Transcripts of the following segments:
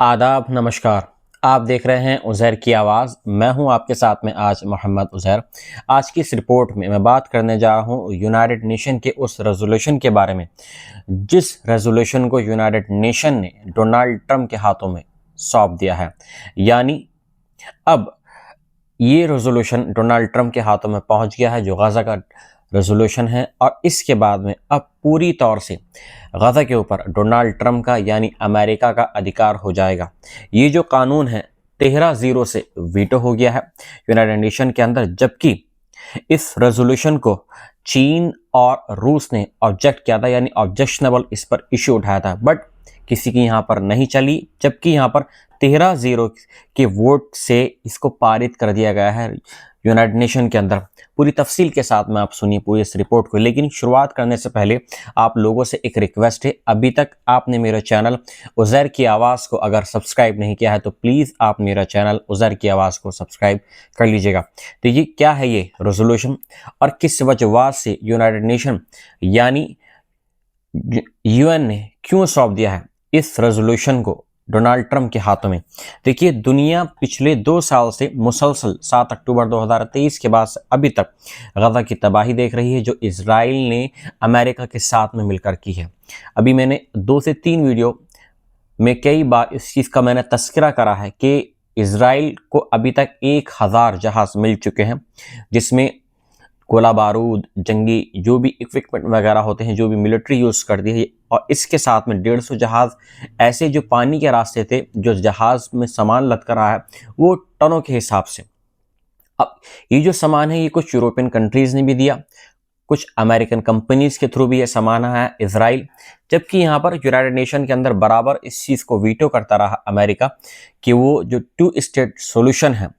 आदाब नमस्कार। आप देख रहे हैं उज़ैर की आवाज़। मैं हूं आपके साथ में आज मोहम्मद उज़ैर। आज की इस रिपोर्ट में मैं बात करने जा रहा हूं यूनाइटेड नेशन के उस रेजोल्यूशन के बारे में जिस रेजोल्यूशन को यूनाइटेड नेशन ने डोनाल्ड ट्रंप के हाथों में सौंप दिया है। यानी अब ये रेजोल्यूशन डोनाल्ड ट्रंप के हाथों में पहुंच गया है जो गाज़ा का रेजोल्यूशन है, और इसके बाद में अब पूरी तौर से गाज़ा के ऊपर डोनाल्ड ट्रंप का यानी अमेरिका का अधिकार हो जाएगा। ये जो कानून है 13-0 से वीटो हो गया है यूनाइटेड नेशन के अंदर, जबकि इस रेजोल्यूशन को चीन और रूस ने ऑब्जेक्ट किया था, यानी ऑब्जेक्शनेबल इस पर इश्यू उठाया था, बट किसी की यहाँ पर नहीं चली, जबकि यहाँ पर 13-0 के वोट से इसको पारित कर दिया गया है यूनाइटेड नेशन के अंदर। पूरी तफसील के साथ में आप सुनिए पूरी इस रिपोर्ट को, लेकिन शुरुआत करने से पहले आप लोगों से एक रिक्वेस्ट है, अभी तक आपने मेरा चैनल उज़ैर की आवाज़ को अगर सब्सक्राइब नहीं किया है तो प्लीज़ आप मेरा चैनल उज़ैर की आवाज़ को सब्सक्राइब कर लीजिएगा। तो ये क्या है ये रेजोल्यूशन और किस वजह से यूनाइटेड नेशन यानी यूएन ने क्यों सौंप दिया है इस रेजोल्यूशन को डोनाल्ड ट्रंप के हाथों में। देखिए, दुनिया पिछले 2 साल से मुसलसल 7 अक्टूबर 2023 के बाद से अभी तक गाज़ा की तबाही देख रही है जो इजराइल ने अमेरिका के साथ में मिलकर की है। अभी मैंने 2 से 3 वीडियो में कई बार इस चीज़ का मैंने तस्करा करा है कि इजराइल को अभी तक 1000 जहाज मिल चुके हैं, जिसमें गोला बारूद, जंगी जो भी इक्विपमेंट वगैरह होते हैं, जो भी मिलिट्री यूज़ करती है, और इसके साथ में 150 जहाज़ ऐसे जो पानी के रास्ते थे, जो जहाज़ में सामान लद कर रहा है वो टनों के हिसाब से। अब ये जो सामान है ये कुछ यूरोपियन कंट्रीज़ ने भी दिया, कुछ अमेरिकन कंपनीज़ के थ्रू भी ये सामान आया है इजराइल, जबकि यहाँ पर यूनाइटेड नेशन के अंदर बराबर इस चीज़ को वीटो करता रहा अमेरिका कि वो जो 2 स्टेट सोल्यूशन है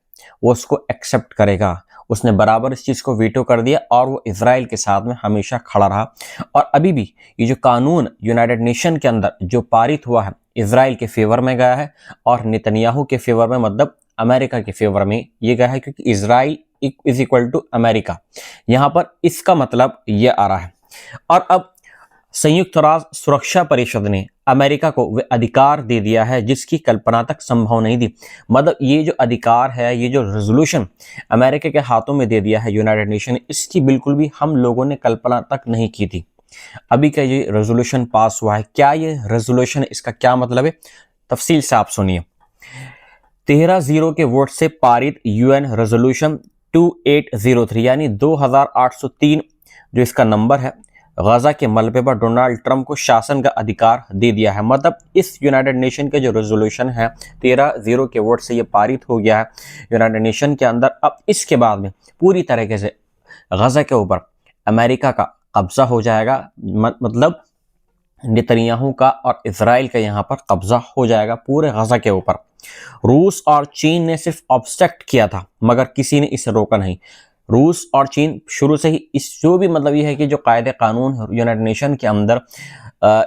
वो उसको एक्सेप्ट करेगा। उसने बराबर इस चीज़ को वीटो कर दिया और वो इजराइल के साथ में हमेशा खड़ा रहा। और अभी भी ये जो कानून यूनाइटेड नेशन के अंदर जो पारित हुआ है इजराइल के फेवर में गया है और नेतन्याहू के फेवर में, मतलब अमेरिका के फेवर में ये गया है, क्योंकि Israel is equal to America. यहाँ पर इसका मतलब ये आ रहा है। और अब संयुक्त राष्ट्र सुरक्षा परिषद ने अमेरिका को वह अधिकार दे दिया है जिसकी कल्पना तक संभव नहीं थी। मतलब ये जो अधिकार है, ये जो रेजोल्यूशन अमेरिका के हाथों में दे दिया है यूनाइटेड नेशन ने, इसकी बिल्कुल भी हम लोगों ने कल्पना तक नहीं की थी। अभी का ये रेजोल्यूशन पास हुआ है, क्या ये रेजोल्यूशन, इसका क्या मतलब है, तफसील से आप सुनिए। 13-0 के वोट से पारित यूएन रेजोल्यूशन 2803 यानी 2803 जो इसका नंबर है, गाज़ा के मलबे पर डोनाल्ड ट्रंप को शासन का अधिकार दे दिया है। मतलब इस यूनाइटेड नेशन के जो रेजोल्यूशन है 13-0 के वोट से ये पारित हो गया है यूनाइटेड नेशन के अंदर। अब इसके बाद में पूरी तरीके से गाज़ा के ऊपर अमेरिका का कब्जा हो जाएगा, मतलब नेतन्याहू का और इजराइल का यहाँ पर कब्जा हो जाएगा पूरे गाज़ा के ऊपर। रूस और चीन ने सिर्फ ऑब्स्ट्रक्ट किया था मगर किसी ने इसे रोका नहीं। रूस और चीन शुरू से ही इस जो भी मतलब ये है कि जो कायदे कानून यूनाइटेड नेशन के अंदर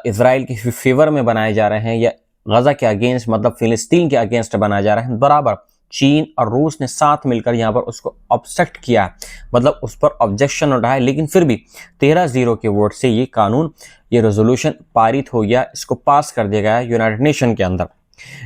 इजराइल के फेवर में बनाए जा रहे हैं या गाज़ा के अगेंस्ट, मतलब फिलिस्तीन के अगेंस्ट बनाए जा रहे हैं, बराबर चीन और रूस ने साथ मिलकर यहाँ पर उसको ऑब्स्ट्रक्ट किया है, मतलब उस पर ऑब्जेक्शन उठाया। लेकिन फिर भी 13-0 के वोट से ये कानून, ये रेजोल्यूशन पारित हो गया, इसको पास कर दिया गया है यूनाइटेड नेशन के अंदर।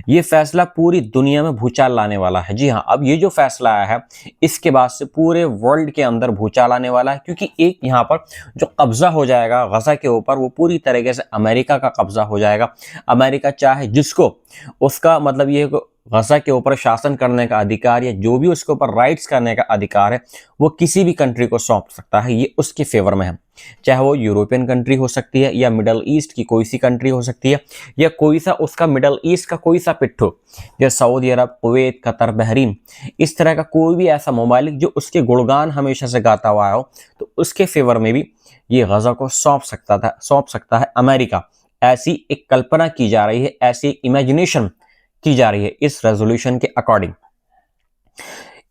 ये फैसला पूरी दुनिया में भूचाल लाने वाला है। जी हाँ, अब ये जो फैसला आया है इसके बाद से पूरे वर्ल्ड के अंदर भूचाल आने वाला है, क्योंकि एक यहाँ पर जो कब्जा हो जाएगा गाज़ा के ऊपर वो पूरी तरीके से अमेरिका का कब्जा हो जाएगा। अमेरिका चाहे जिसको उसका मतलब ये गाज़ा के ऊपर शासन करने का अधिकार या जो भी उसके ऊपर राइट्स करने का अधिकार है वो किसी भी कंट्री को सौंप सकता है। ये उसके फेवर में है, चाहे वो यूरोपियन कंट्री हो सकती है या मिडल ईस्ट की कोई सी कंट्री हो सकती है या कोई सा उसका मिडल ईस्ट का कोई सा पिट्ठू, जैसे सऊदी अरब, कुवैत, कतर, बहरीन, इस तरह का कोई भी ऐसा ममालिक जो उसके गुणगान हमेशा से गाता हुआ हो, तो उसके फेवर में भी ये गाज़ा को सौंप सकता है अमेरिका। ऐसी एक कल्पना की जा रही है, ऐसी एक इमेजिनेशन की जा रही है इस रेजोल्यूशन के अकॉर्डिंग।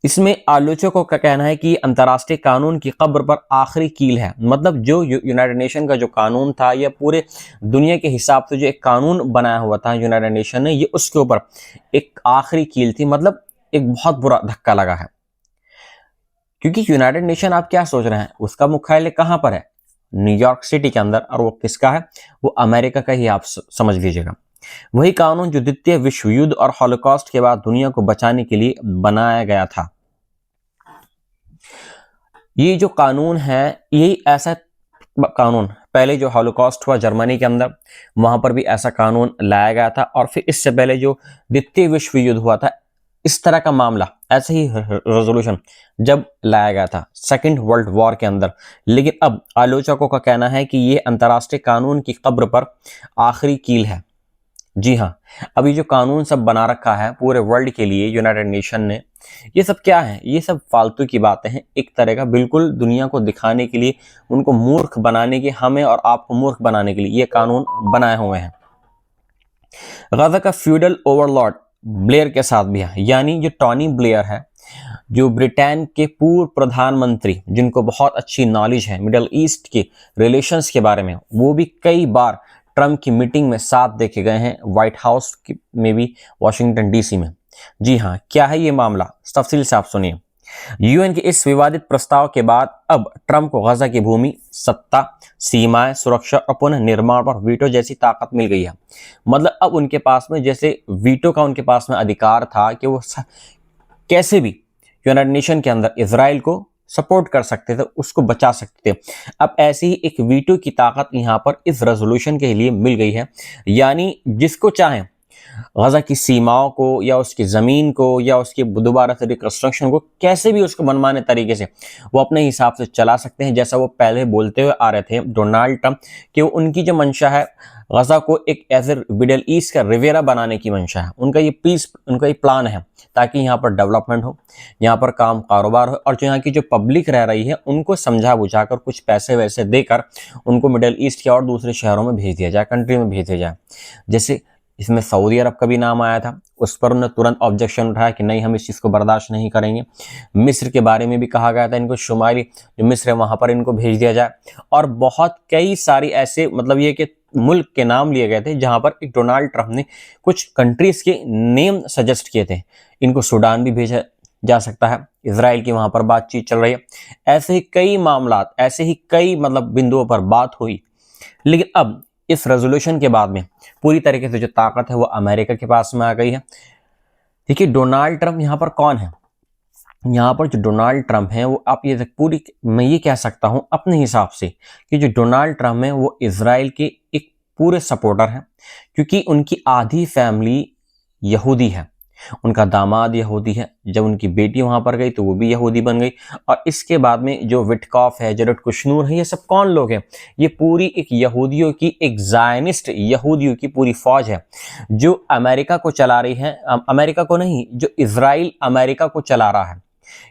इसमें आलोचकों का कहना है कि अंतर्राष्ट्रीय कानून की कब्र पर आखिरी कील है। मतलब जो यूनाइटेड नेशन का जो कानून था या पूरे दुनिया के हिसाब से जो एक कानून बनाया हुआ था यूनाइटेड नेशन ने, ये उसके ऊपर एक आखिरी कील थी। मतलब एक बहुत बुरा धक्का लगा है, क्योंकि यूनाइटेड नेशन आप क्या सोच रहे हैं, उसका मुख्यालय कहाँ पर है, न्यूयॉर्क सिटी के अंदर, और वो किसका है, वो अमेरिका का ही आप समझ लीजिएगा। वही कानून जो द्वितीय विश्व युद्ध और हॉलोकॉस्ट के बाद दुनिया को बचाने के लिए बनाया गया था। ये जो कानून है, यही ऐसा कानून पहले जो हॉलोकॉस्ट हुआ जर्मनी के अंदर, वहां पर भी ऐसा कानून लाया गया था। और फिर इससे पहले जो द्वितीय विश्व युद्ध हुआ था, इस तरह का मामला, ऐसे ही रेजोल्यूशन जब लाया गया था सेकेंड वर्ल्ड वॉर के अंदर। लेकिन अब आलोचकों का कहना है कि ये अंतर्राष्ट्रीय कानून की कब्र पर आखिरी कील है। जी हाँ, अभी जो कानून सब बना रखा है पूरे वर्ल्ड के लिए यूनाइटेड नेशन ने, ये सब क्या है? ये सब फालतू की बातें हैं, एक तरह का बिल्कुल दुनिया को दिखाने के लिए, उनको मूर्ख बनाने के, हमें और आपको मूर्ख बनाने के लिए ये कानून बनाए हुए हैं। गाजा का फ्यूडल ओवरलॉर्ड ब्लेयर के साथ भी है, यानी जो टॉनी ब्लेयर है, जो ब्रिटेन के पूर्व प्रधानमंत्री, जिनको बहुत अच्छी नॉलेज है मिडल ईस्ट के रिलेशंस के बारे में, वो भी कई बार ट्रम्प की मीटिंग में साथ देखे गए हैं, व्हाइट हाउस में भी, वॉशिंगटन डीसी में। जी हाँ, क्या है ये मामला, तफसील से आप सुनिए। यूएन के इस विवादित प्रस्ताव के बाद अब ट्रम्प को गाजा की भूमि, सत्ता, सीमाएं, सुरक्षा और पुनः निर्माण पर वीटो जैसी ताकत मिल गई है। मतलब अब उनके पास में जैसे वीटो का उनके पास में अधिकार था कि वो कैसे भी यूनाइटेड नेशन के अंदर इजराइल को सपोर्ट कर सकते थे, उसको बचा सकते थे। अब ऐसी ही एक वीटो की ताकत यहाँ पर इस रेजोल्यूशन के लिए मिल गई है। यानी जिसको चाहे गाजा की सीमाओं को या उसकी ज़मीन को या उसकी दोबारा से रिकंस्ट्रक्शन को कैसे भी उसको मनमाने तरीके से वो अपने हिसाब से चला सकते हैं। जैसा वो पहले बोलते हुए आ रहे थे डोनाल्ड ट्रंप कि उनकी जो मंशा है गाजा को एक एज ए मिडल ईस्ट का रिवेरा बनाने की मंशा है। उनका ये पीस, उनका ये प्लान है ताकि यहाँ पर डेवलपमेंट हो, यहाँ पर काम कारोबार हो, और जो यहाँ की जो पब्लिक रह रही है उनको समझा बुझाकर कुछ पैसे वैसे देकर उनको मिडल ईस्ट के और दूसरे शहरों में भेज दिया जाए, कंट्री में भेज दिया जाए। जैसे इसमें सऊदी अरब का भी नाम आया था, उस पर उन्होंने तुरंत ऑब्जेक्शन उठाया कि नहीं, हम इस चीज़ को बर्दाश्त नहीं करेंगे। मिस्र के बारे में भी कहा गया था, इनको शुमाली जो मिस्र है वहाँ पर इनको भेज दिया जाए। और बहुत कई सारी ऐसे, मतलब ये कि मुल्क के नाम लिए गए थे जहाँ पर एक डोनाल्ड ट्रंप ने कुछ कंट्रीज़ के नेम सजेस्ट किए थे। इनको सूडान भी भेजा जा सकता है, इसराइल की वहाँ पर बातचीत चल रही है। ऐसे ही कई मामला, ऐसे ही कई मतलब बिंदुओं पर बात हुई। लेकिन अब इस रेजोल्यूशन के बाद में पूरी तरीके से जो ताकत है वो अमेरिका के पास में आ गई है। देखिए डोनाल्ड ट्रंप यहाँ पर कौन है? यहाँ पर जो डोनाल्ड ट्रंप है वो, आप ये पूरी, मैं ये कह सकता हूँ अपने हिसाब से कि जो डोनाल्ड ट्रंप है वो इजराइल के एक पूरे सपोर्टर हैं, क्योंकि उनकी आधी फैमिली यहूदी है, उनका दामाद यहूदी है, जब उनकी बेटी वहां पर गई तो वो भी यहूदी बन गई। और इसके बाद में जो विटकॉफ है, जरेड कुशनर है, ये सब कौन लोग हैं? ये पूरी एक यहूदियों की, एक जायनिस्ट यहूदियों की पूरी फौज है जो अमेरिका को चला रही है। अमेरिका को नहीं, जो इजराइल अमेरिका को चला रहा है।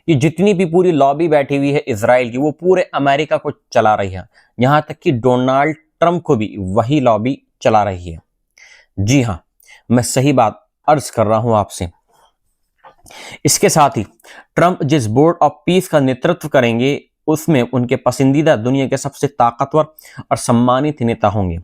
ये जितनी भी पूरी लॉबी बैठी हुई है इजराइल की, वो पूरे अमेरिका को चला रही है। यहां तक कि डोनाल्ड ट्रंप को भी वही लॉबी चला रही है। जी हाँ, मैं सही बात अर्ज कर रहा हूं आपसे। इसके साथ ही ट्रंप जिस बोर्ड ऑफ पीस का नेतृत्व करेंगे उसमें उनके पसंदीदा दुनिया के सबसे ताकतवर और सम्मानित नेता होंगे।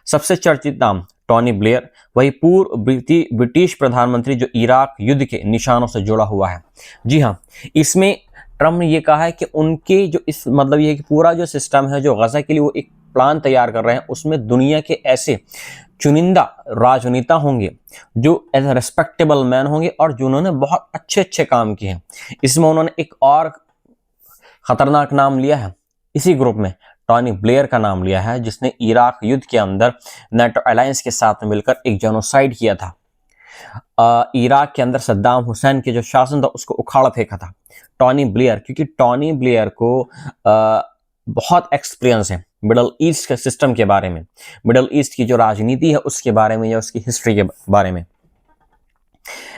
सबसे चर्चित नाम टॉनी ब्लेयर, वही पूर्व ब्रिटिश प्रधानमंत्री जो इराक युद्ध के निशानों से जुड़ा हुआ है। जी हाँ, इसमें ट्रंप ने यह कहा है कि उनके जो इस, मतलब ये पूरा जो सिस्टम है जो गाजा के लिए वो एक प्लान तैयार कर रहे हैं, उसमें दुनिया के ऐसे चुनिंदा राजनेता होंगे जो एज ए रेस्पेक्टेबल मैन होंगे और जिन्होंने बहुत अच्छे अच्छे काम किए हैं। इसमें उन्होंने एक और खतरनाक नाम लिया है, इसी ग्रुप में टॉनी ब्लेयर का नाम लिया है, जिसने इराक युद्ध के अंदर नेटो अलायंस के साथ मिलकर एक जेनोसाइड किया था। इराक के अंदर सद्दाम हुसैन के जो शासन था उसको उखाड़ फेंका था। टॉनी ब्लेयर, क्योंकि टॉनी ब्लेयर को बहुत एक्सपीरियंस है मिडल ईस्ट के सिस्टम के बारे में, मिडल ईस्ट की जो राजनीति है उसके बारे में या उसकी हिस्ट्री के बारे में।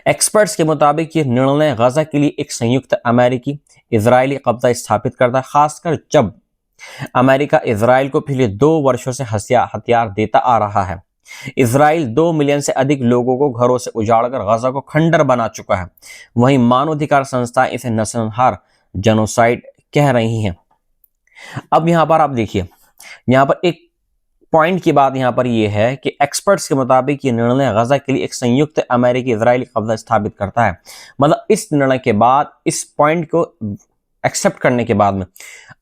एक्सपर्ट्स के मुताबिक ये निर्णय गाजा के लिए एक संयुक्त अमेरिकी इजरायली कब्जा स्थापित करता है, खासकर जब अमेरिका इजराइल को पिछले 2 वर्षों से हथियार देता आ रहा है। इजराइल 2 मिलियन से अधिक लोगों को घरों से उजाड़कर गाजा को खंडर बना चुका है। वहीं मानवाधिकार संस्थाएं इसे नरसंहार जेनोसाइड कह रही हैं। अब यहां पर आप देखिए, यहां पर एक पॉइंट की बात यहां पर यह है कि एक्सपर्ट्स के मुताबिक ये निर्णय गाजा के लिए एक संयुक्त अमेरिकी इजरायली कब्जा स्थापित करता है। मतलब इस निर्णय के बाद, इस पॉइंट को एक्सेप्ट करने के बाद में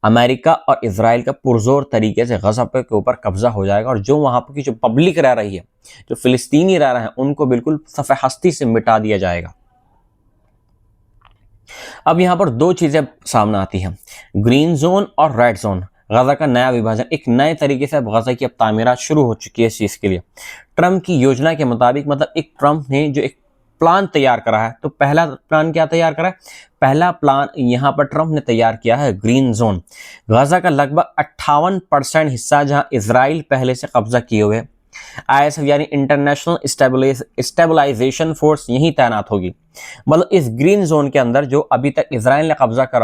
अमेरिका और इजराइल का पुरजोर तरीके से गजा के ऊपर कब्जा हो जाएगा और जो वहां पर की जो पब्लिक रह रही है, जो फिलिस्तीनी रह रहे हैं, उनको बिल्कुल सफ़े हस्ती से मिटा दिया जाएगा। अब यहां पर दो चीजें सामने आती हैं, ग्रीन जोन और रेड जोन। गजा का नया विभाजन, एक नए तरीके से अब गजा की अब तामीरात शुरू हो चुकी है इस चीज के लिए। ट्रंप की योजना के मुताबिक, मतलब एक ट्रंप ने जो एक प्लान तैयार करा है, तो पहला प्लान क्या तैयार करा है? पहला प्लान यहां पर ट्रंप ने तैयार किया है ग्रीन जोन। गजा का लगभग 58% हिस्सा जहां इजराइल पहले से कब्जा किए हुए, ISF यानी इंटरनेशनल स्टेबलाइजेशन फोर्स यहीं तैनात होगी। मतलब इस ग्रीन जोन के अंदर जो अभी तक इजराइल ने कब्जा कर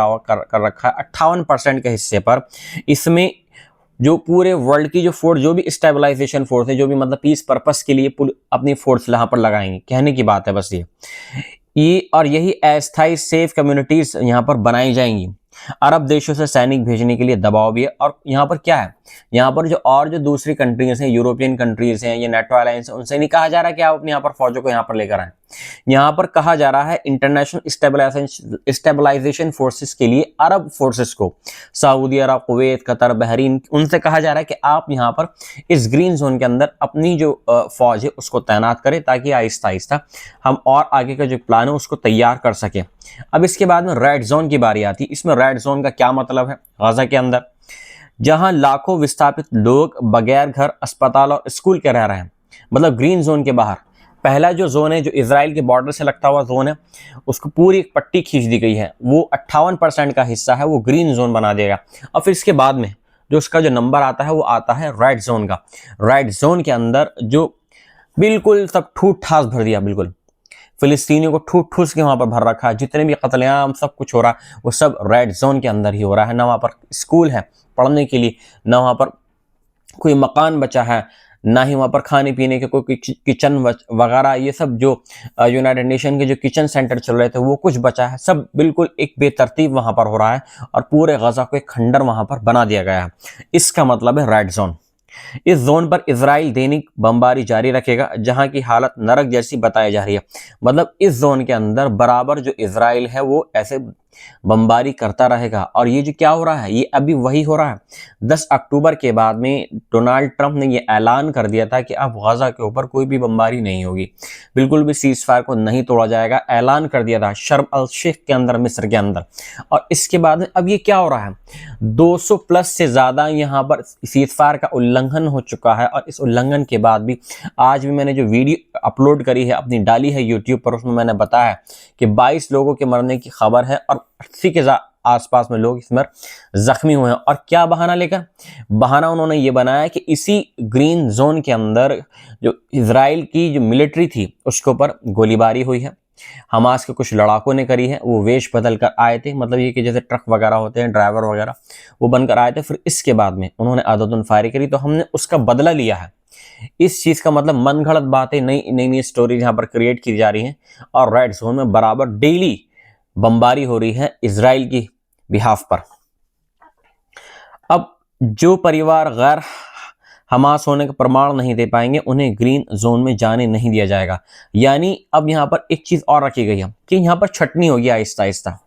रखा है 58% के हिस्से पर, इसमें जो पूरे वर्ल्ड की जो फोर्स, जो भी स्टेबलाइजेशन फोर्स है, जो भी मतलब पीस पर्पस के लिए अपनी फोर्स यहाँ पर लगाएंगे, कहने की बात है बस ये और यही अस्थायी सेफ कम्युनिटीज यहाँ पर बनाई जाएंगी। अरब देशों से सैनिक भेजने के लिए दबाव भी है। और यहाँ पर क्या है, यहाँ पर जो दूसरी कंट्रीज हैं, यूरोपियन कंट्रीज हैं, ये नेटो अलायंस है, उनसे नहीं कहा जा रहा कि आप अपने यहाँ पर फौजों को यहाँ पर लेकर आए। यहाँ पर कहा जा रहा है इंटरनेशनल स्टेबलाइजेशन फोर्सेस के लिए अरब फोर्सेस को, सऊदी अरब, कुवैत, कतर, बहरीन, उनसे कहा जा रहा है कि आप यहाँ पर इस ग्रीन जोन के अंदर अपनी जो फौज है उसको तैनात करें, ताकि आहिस्ता आहिस्ता हम और आगे का जो प्लान है उसको तैयार कर सकें। अब इसके बाद में रेड जोन की बारी आती है। इसमें रेड जोन का क्या मतलब है? गजा के अंदर जहां लाखों विस्थापित लोग बगैर घर, अस्पताल और स्कूल के रह रहे हैं, मतलब ग्रीन जोन के बाहर। पहला जो जोन है, जो इजराइल के बॉर्डर से लगता हुआ जोन है, उसको पूरी एक पट्टी खींच दी गई है, वो 58% का हिस्सा है, वो ग्रीन जोन बना देगा। और फिर इसके बाद में जो उसका जो नंबर आता है वो आता है रेड जोन का। रेड जोन के अंदर जो बिल्कुल सब ठूठ ठास भर दिया, बिल्कुल फिलिस्तीनियों को ठूस ठूस के वहां पर भर रखा है। जितने भी कत्लेआम सब कुछ हो रहा है वो सब रेड जोन के अंदर ही हो रहा है। ना वहां पर स्कूल है पढ़ने के लिए, ना वहां पर कोई मकान बचा है, ना ही वहां पर खाने पीने के कोई किचन वगैरह, ये सब जो यूनाइटेड नेशन के जो किचन सेंटर चल रहे थे वो कुछ बचा है। सब बिल्कुल एक बेतरतीब वहां पर हो रहा है और पूरे गजा को एक खंडर वहां पर बना दिया गया है। इसका मतलब है रेड जोन। इस जोन पर इजराइल दैनिक बमबारी जारी रखेगा, जहां की हालत नरक जैसी बताई जा रही है। मतलब इस जोन के अंदर बराबर जो इजराइल है वो ऐसे बमबारी करता रहेगा। और ये जो क्या हो रहा है, ये अभी वही हो रहा है। 10 अक्टूबर के बाद में डोनाल्ड ट्रंप ने ये ऐलान कर दिया था कि अब गजा के ऊपर कोई भी बमबारी नहीं होगी, बिल्कुल भी सीज फायर को नहीं तोड़ा जाएगा, ऐलान कर दिया था शर्म अल शेख के अंदर, मिस्र के अंदर। और इसके बाद में अब ये क्या हो रहा है, 200 प्लस से ज्यादा यहाँ पर सीज फायर का उल्लंघन हो चुका है। और इस उल्लंघन के बाद भी आज भी मैंने जो वीडियो अपलोड करी है, अपनी डाली है यूट्यूब पर, उसमें मैंने बताया कि 22 लोगों के मरने की खबर है और 80 के आसपास में लोग इसमें जख्मी हुए हैं। और क्या बहाना लेकर? बहाना उन्होंने ये बनाया कि इसी ग्रीन जोन के अंदर जो इजराइल की जो मिलिट्री थी उसके ऊपर गोलीबारी हुई है, हमास के कुछ लड़ाकों ने करी है, वो वेश बदल कर आए थे, मतलब ये कि जैसे ट्रक वगैरह होते हैं, ड्राइवर वगैरह, वो बनकर आए थे। फिर इसके बाद में उन्होंने आदतन फायरिंग करी, तो हमने उसका बदला लिया है। इस चीज का मतलब मनगढ़ंत बातें, नई नई स्टोरी यहाँ पर क्रिएट की जा रही हैं और रेड जोन में बराबर डेली बमबारी हो रही है इजराइल की बिहाफ पर। अब जो परिवार गैर हमास होने का प्रमाण नहीं दे पाएंगे, उन्हें ग्रीन जोन में जाने नहीं दिया जाएगा। यानी अब यहाँ पर एक चीज और रखी गई है कि यहाँ पर छटनी होगी आहिस्ता आहिस्ता।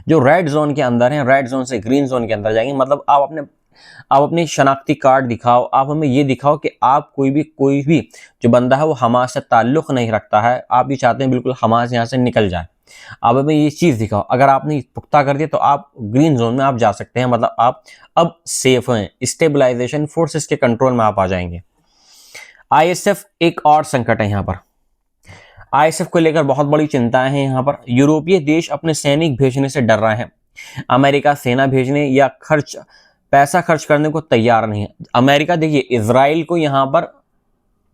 जो रेड जोन के अंदर है, रेड जोन से ग्रीन जोन के अंदर जाएंगे, मतलब आप अपनी शनाख्ती कार्ड दिखाओ, आप हमें ये दिखाओ कि आप कोई भी जो बंदा है वो हमास से ताल्लुक नहीं रखता है, आप भी चाहते हैं बिल्कुल हमास यहाँ से निकल जाए, आप हमें ये चीज दिखाओ। अगर आपने पुख्ता कर दिया तो आप ग्रीन जोन में आप जा सकते हैं, मतलब आप अब सेफ हैं, स्टेबलाइजेशन फोर्सेस के कंट्रोल में आप आ जाएंगे। ISF एक और संकट है यहाँ पर। ISF को लेकर बहुत बड़ी चिंताएं हैं यहाँ पर। यूरोपीय देश अपने सैनिक भेजने से डर रहे हैं। अमेरिका सेना भेजने या पैसा खर्च करने को तैयार नहीं है। अमेरिका देखिए इजराइल को यहाँ पर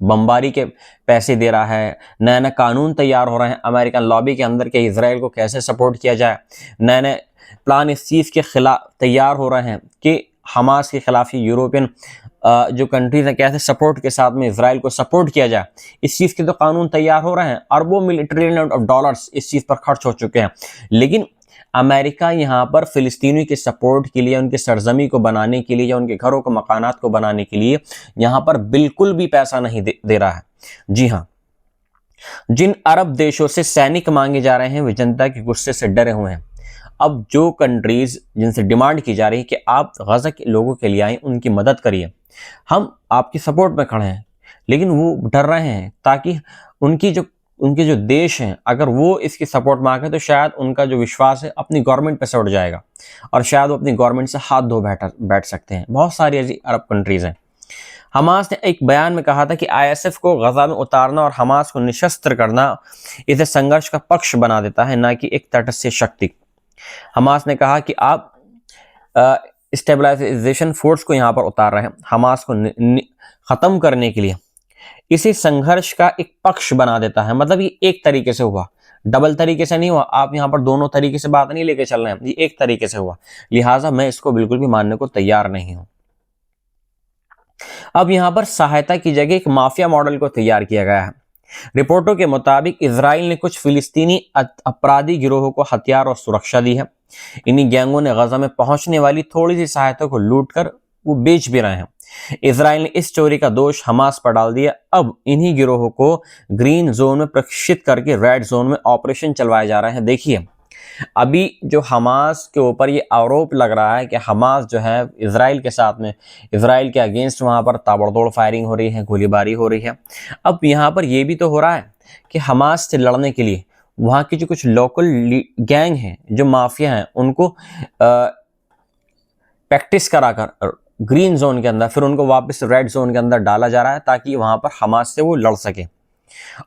बमबारी के पैसे दे रहा है, नए नए कानून तैयार हो रहे हैं अमेरिकन लॉबी के अंदर के इजराइल को कैसे सपोर्ट किया जाए, नए नए प्लान इस चीज़ के खिलाफ तैयार हो रहे हैं कि हमास के खिलाफ यूरोपियन जो कंट्रीज हैं कैसे सपोर्ट के साथ में इजराइल को सपोर्ट किया जाए। इस चीज़ के तो कानून तैयार हो रहे हैं, अरबों ट्रिलियन ऑफ डॉलर्स इस चीज़ पर खर्च हो चुके हैं। लेकिन अमेरिका यहाँ पर फिलिस्तीनी के सपोर्ट के लिए, उनके सरजमी को बनाने के लिए या उनके घरों को, मकानात को बनाने के लिए यहाँ पर बिल्कुल भी पैसा नहीं दे रहा है। जी हाँ, जिन अरब देशों से सैनिक मांगे जा रहे हैं वे जनता के गुस्से से डरे हुए हैं। अब जो कंट्रीज जिनसे डिमांड की जा रही है कि आप गजा के लोगों के लिए आए, उनकी मदद करिए, हम आपकी सपोर्ट में खड़े हैं, लेकिन वो डर रहे हैं ताकि उनके जो देश हैं, अगर वो इसकी सपोर्ट मांगे तो शायद उनका जो विश्वास है अपनी गवर्नमेंट पे से उठ जाएगा और शायद वो अपनी गवर्नमेंट से हाथ धो बैठ सकते हैं। बहुत सारी ऐसी अरब कंट्रीज हैं। हमास ने एक बयान में कहा था कि आईएसएफ को गजा में उतारना और हमास को निशस्त्र करना इसे संघर्ष का पक्ष बना देता है, न कि एक तटस्थ शक्ति। हमास ने कहा कि आप स्टेबलाइजेशन फोर्स को यहां पर उतार रहे हैं हमास को खत्म करने के लिए, इसी संघर्ष का एक पक्ष बना देता है। मतलब ये एक तरीके से हुआ, डबल तरीके से नहीं हुआ। आप यहां पर दोनों तरीके से बात नहीं लेके चल रहे हैं, ये एक तरीके से हुआ, लिहाजा मैं इसको बिल्कुल भी मानने को तैयार नहीं हूं। अब यहां पर सहायता की जगह एक माफिया मॉडल को तैयार किया गया है। रिपोर्टों के मुताबिक इजराइल ने कुछ फिलिस्तीनी अपराधी गिरोहों को हथियार और सुरक्षा दी है। इन्हीं गैंगों ने गजा में पहुंचने वाली थोड़ी सी सहायता को लूटकर वो बेच भी रहे हैं। इजराइल ने इस चोरी का दोष हमास पर डाल दिया। अब इन्हीं गिरोहों को ग्रीन जोन में प्रशिक्षित करके रेड जोन में ऑपरेशन चलवाए जा रहे हैं। देखिए, अभी जो हमास के ऊपर ये आरोप लग रहा है कि हमास जो है इजराइल के साथ में, इजराइल के अगेंस्ट वहां पर ताबड़तोड़ फायरिंग हो रही है, गोलीबारी हो रही है। अब यहाँ पर ये भी तो हो रहा है कि हमास से लड़ने के लिए वहाँ की जो कुछ लोकल गैंग हैं, जो माफिया हैं, उनको प्रैक्टिस कराकर ग्रीन जोन के अंदर फिर उनको वापस रेड जोन के अंदर डाला जा रहा है ताकि वहां पर हमास से वो लड़ सके।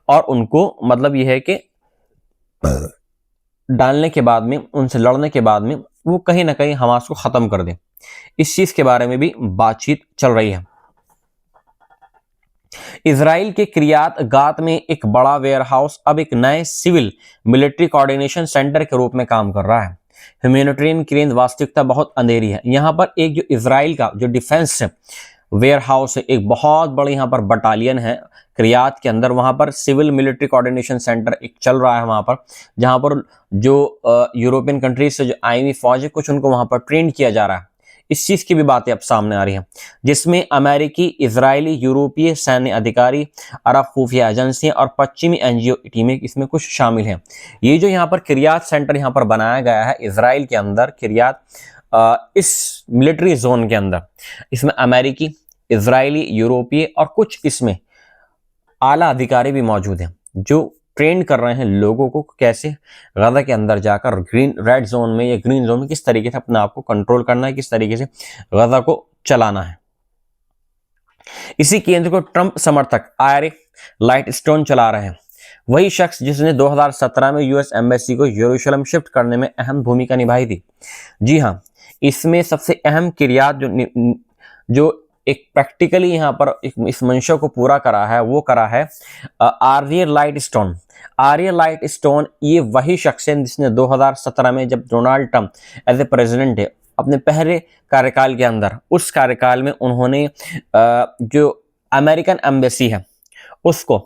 और उनको मतलब ये है कि डालने के बाद में, उनसे लड़ने के बाद में वो कहीं ना कहीं हमास को खत्म कर दे। इस चीज के बारे में भी बातचीत चल रही है। इजराइल के किर्यात गात में एक बड़ा वेयरहाउस अब एक नए सिविल मिलिट्री कोऑर्डिनेशन सेंटर के रूप में काम कर रहा है। ह्यूमैनिटेरियन की वास्तविकता बहुत अंधेरी है। यहाँ पर एक जो इजराइल का जो डिफेंस वेयरहाउस है, एक बहुत बड़ी यहाँ पर बटालियन है किर्यात के अंदर, वहाँ पर सिविल मिलिट्री कोऑर्डिनेशन सेंटर एक चल रहा है वहाँ पर, जहाँ पर जो यूरोपियन कंट्रीज से जो आई हुई फौज है कुछ उनको वहाँ पर ट्रेन किया जा रहा है। इस चीज़ की भी बातें अब सामने आ रही हैं, जिसमें अमेरिकी, इजरायली, यूरोपीय सैन्य अधिकारी, अरब खुफिया एजेंसियां और पश्चिमी एनजीओ टीमें इसमें कुछ शामिल हैं। ये जो यहाँ पर किर्यात सेंटर यहाँ पर बनाया गया है इजराइल के अंदर, किर्यात इस मिलिट्री जोन के अंदर, इसमें अमेरिकी, इजरायली, यूरोपीय और कुछ इसमें आला अधिकारी भी मौजूद हैं जो ट्रेन कर रहे हैं लोगों को कैसे गजा के अंदर जाकर रेड जोन में या ग्रीन जोन में किस तरीके से अपने आप को कंट्रोल करना है, किस तरीके से गजा को चलाना है। इसी केंद्र को ट्रंप समर्थक आयरे लाइटस्टोन चला रहे हैं, वही शख्स जिसने 2017 में यूएस एम्बेसी को यरूशलेम शिफ्ट करने में अहम भूमिका निभाई थी। जी हाँ, इसमें सबसे अहम किर्यात जो एक प्रैक्टिकली यहाँ पर इस मंशा को पूरा करा है, वो करा है आर्य लाइटस्टोन। आर्य लाइटस्टोन ये वही शख्स है जिसने 2017 में जब Donald Trump as a president है अपने पहले कार्यकाल के अंदर, उस कार्यकाल में उन्होंने जो अमेरिकन एम्बेसी है उसको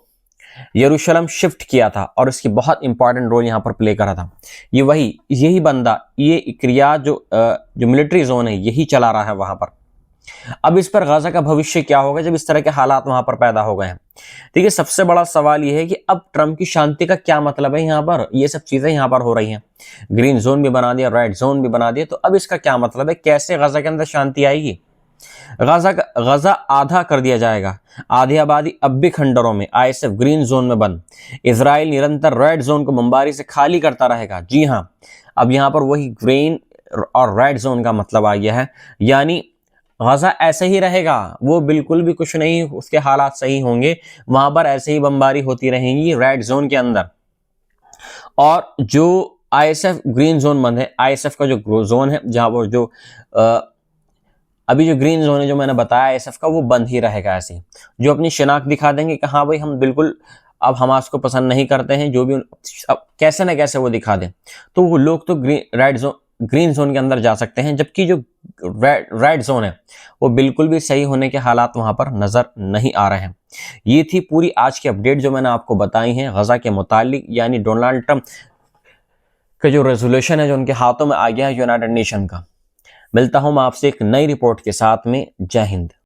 यरूशलेम शिफ्ट किया था और इसकी बहुत इंपॉर्टेंट रोल यहाँ पर प्ले करा था। यही बंदा, ये किर्यात जो मिलिट्री जोन है यही चला रहा है वहां पर। अब इस पर गजा का भविष्य क्या होगा जब इस तरह के हालात वहां पर पैदा हो गए हैं। देखिए, सबसे बड़ा सवाल यह है कि अब ट्रंप की शांति का क्या मतलब है। यहाँ पर ये सब चीजें यहाँ पर हो रही हैं, ग्रीन जोन भी बना दिया, रेड जोन भी बना दिया, तो अब इसका क्या मतलब है, कैसे गजा के अंदर शांति आएगी। गजा आधा कर दिया जाएगा, आधी आबादी अब भी खंडरों में, आईएसएफ ग्रीन जोन में बंद, इजराइल निरंतर रेड जोन को बमबारी से खाली करता रहेगा। जी हाँ, अब यहाँ पर वही ग्रीन और रेड जोन का मतलब आ गया है, यानी गजा ऐसे ही रहेगा, वो बिल्कुल भी कुछ नहीं, उसके हालात सही होंगे, वहां पर ऐसे ही बमबारी होती रहेंगी रेड जोन के अंदर। और जो आईएसएफ ग्रीन जोन बंद है, आईएसएफ का जो जोन है जहां पर जो अभी जो ग्रीन जोन है जो मैंने बताया आईएसएफ का, वो बंद ही रहेगा। ऐसे जो अपनी शिनाख्त दिखा देंगे कि हाँ भाई हम बिल्कुल अब हमास को पसंद नहीं करते हैं, जो भी अब कैसे ना कैसे वो दिखा दें, तो वो लोग तो ग्रीन जोन के अंदर जा सकते हैं, जबकि जो रेड जोन है वो बिल्कुल भी सही होने के हालात वहां पर नजर नहीं आ रहे हैं। ये थी पूरी आज की अपडेट जो मैंने आपको बताई है गजा के मुतालिक, यानी डोनाल्ड ट्रंप का जो रेजोल्यूशन है जो उनके हाथों में आ गया है यूनाइटेड नेशन का। मिलता हूं मैं आपसे एक नई रिपोर्ट के साथ में। जय हिंद।